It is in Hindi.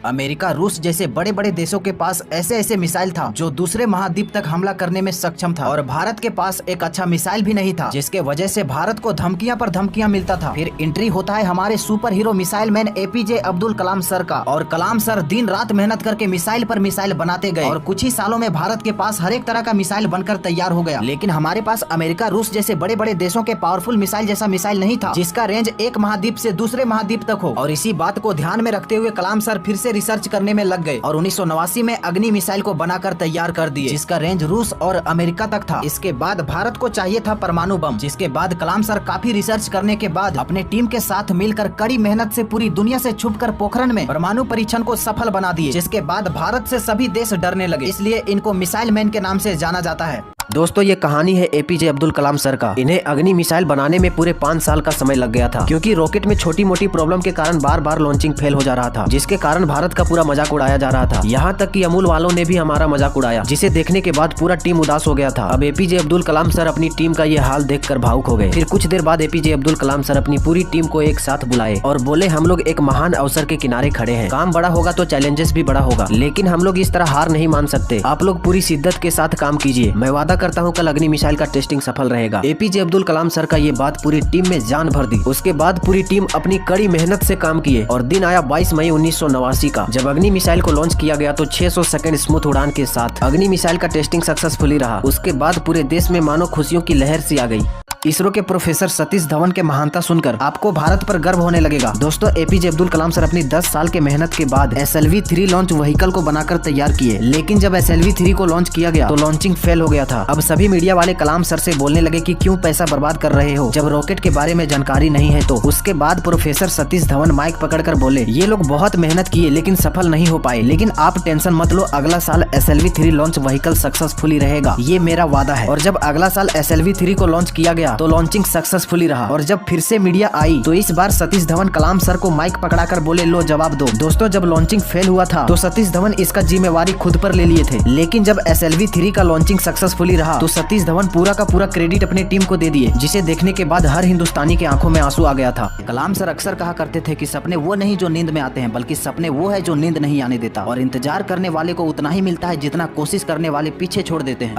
अमेरिका, रूस जैसे बड़े बड़े देशों के पास ऐसे ऐसे मिसाइल था जो दूसरे महाद्वीप तक हमला करने में सक्षम था, और भारत के पास एक अच्छा मिसाइल भी नहीं था, जिसके वजह से भारत को धमकियां पर धमकियां मिलता था। फिर एंट्री होता है हमारे super hero missile man APJ Abdul Kalam sir का, और कलाम सर दिन रात मेहनत करके मिसाइल पर मिसाइल बनाते गए, और कुछ ही सालों में भारत के पास हर एक तरह का मिसाइल बनकर तैयार हो गया। लेकिन हमारे पास अमेरिका, रूस जैसे बड़े बड़े देशों के पावरफुल मिसाइल जैसा मिसाइल नहीं था, जिसका रेंज एक महाद्वीप से दूसरे महाद्वीप तक हो। और इसी बात को ध्यान में रखते हुए कलाम सर फिर से रिसर्च करने में लग गए, और 1989 में अग्नि मिसाइल को बनाकर तैयार कर दिए, जिसका रेंज रूस और अमेरिका तक था। इसके बाद भारत को चाहिए था परमाणु बम, जिसके बाद कलाम सर काफी रिसर्च करने के बाद अपने टीम के साथ मिलकर कड़ी मेहनत से पूरी दुनिया से छुपकर पोखरण में परमाणु परीक्षण को सफल बना दिए, जिसके बाद भारत से सभी देश डरने लगे। इसलिए इनको मिसाइल मैन के नाम से जाना जाता है। दोस्तों, ये कहानी है एपीजे अब्दुल कलाम सर का। इन्हें अग्नि मिसाइल बनाने में पूरे 5 साल का समय लग गया था, क्योंकि रॉकेट में छोटी मोटी प्रॉब्लम के कारण बार बार लॉन्चिंग फेल हो जा रहा था, जिसके कारण भारत का पूरा मजाक उड़ाया जा रहा था। यहाँ तक कि अमूल वालों ने भी हमारा मजाक उड़ाया, जिसे देखने के बाद पूरा टीम उदास हो गया था। अब एपीजे अब्दुल कलाम सर अपनी टीम का ये हाल देखकर भावुक हो गए। फिर कुछ देर बाद एपीजे अब्दुल कलाम सर अपनी पूरी टीम को एक साथ बुलाए और बोले, हम लोग एक महान अवसर के किनारे खड़े हैं। काम बड़ा होगा तो चैलेंजेस भी बड़ा होगा, लेकिन हम लोग इस तरह हार नहीं मान सकते। आप लोग पूरी शिद्दत के साथ काम कीजिए। मैं वादा करता हूँ कल अग्नि मिसाइल का टेस्टिंग सफल रहेगा। एपीजे अब्दुल कलाम सर का ये बात पूरी टीम में जान भर दी। उसके बाद पूरी टीम अपनी कड़ी मेहनत से काम किए, और दिन आया 22 मई 1989 का, जब अग्नि मिसाइल को लॉन्च किया गया तो 600 सेकंड स्मूथ उड़ान के साथ अग्नि मिसाइल का टेस्टिंग सक्सेसफुली रहा। उसके बाद पूरे देश में मानो खुशियों की लहर सी आ गई। इसरो के प्रोफेसर सतीश धवन के महानता सुनकर आपको भारत पर गर्व होने लगेगा। दोस्तों, एपीजे अब्दुल कलाम सर अपनी 10 साल के मेहनत के बाद SLV-3 लॉन्च व्हीकल को बनाकर तैयार किए, लेकिन जब SLV-3 को लॉन्च किया गया तो लॉन्चिंग फेल हो गया था। अब सभी मीडिया वाले कलाम सर से बोलने लगे कि क्यों पैसा बर्बाद कर रहे हो जब रॉकेट के बारे में जानकारी नहीं है। तो उसके बाद प्रोफेसर सतीश धवन माइक पकड़कर बोले, ये लोग बहुत मेहनत किए लेकिन सफल नहीं हो पाए, लेकिन आप टेंशन मत लो, अगला साल SLV-3 लॉन्च व्हीकल सक्सेसफुली रहेगा, ये मेरा वादा है। और जब अगला साल SLV-3 को लॉन्च किया गया तो लॉन्चिंग सक्सेसफुली रहा। और जब फिर से मीडिया आई तो इस बार सतीश धवन कलाम सर को माइक पकड़ाकर बोले, लो जवाब दो। दोस्तों, जब लॉन्चिंग फेल हुआ था तो सतीश धवन इसका जिम्मेवारी खुद पर ले लिए थे, लेकिन जब SLV-3 का लॉन्चिंग सक्सेसफुली रहा तो सतीश धवन पूरा का पूरा क्रेडिट अपनी टीम को दे दिए, जिसे देखने के बाद हर हिंदुस्तानी के आंखों में आंसू आ गया था। कलाम सर अक्सर कहा करते थे कि सपने वो नहीं जो नींद में आते हैं, बल्कि सपने वो है जो नींद नहीं आने देता, और इंतजार करने वाले को उतना ही मिलता है जितना कोशिश करने वाले पीछे छोड़ देते हैं।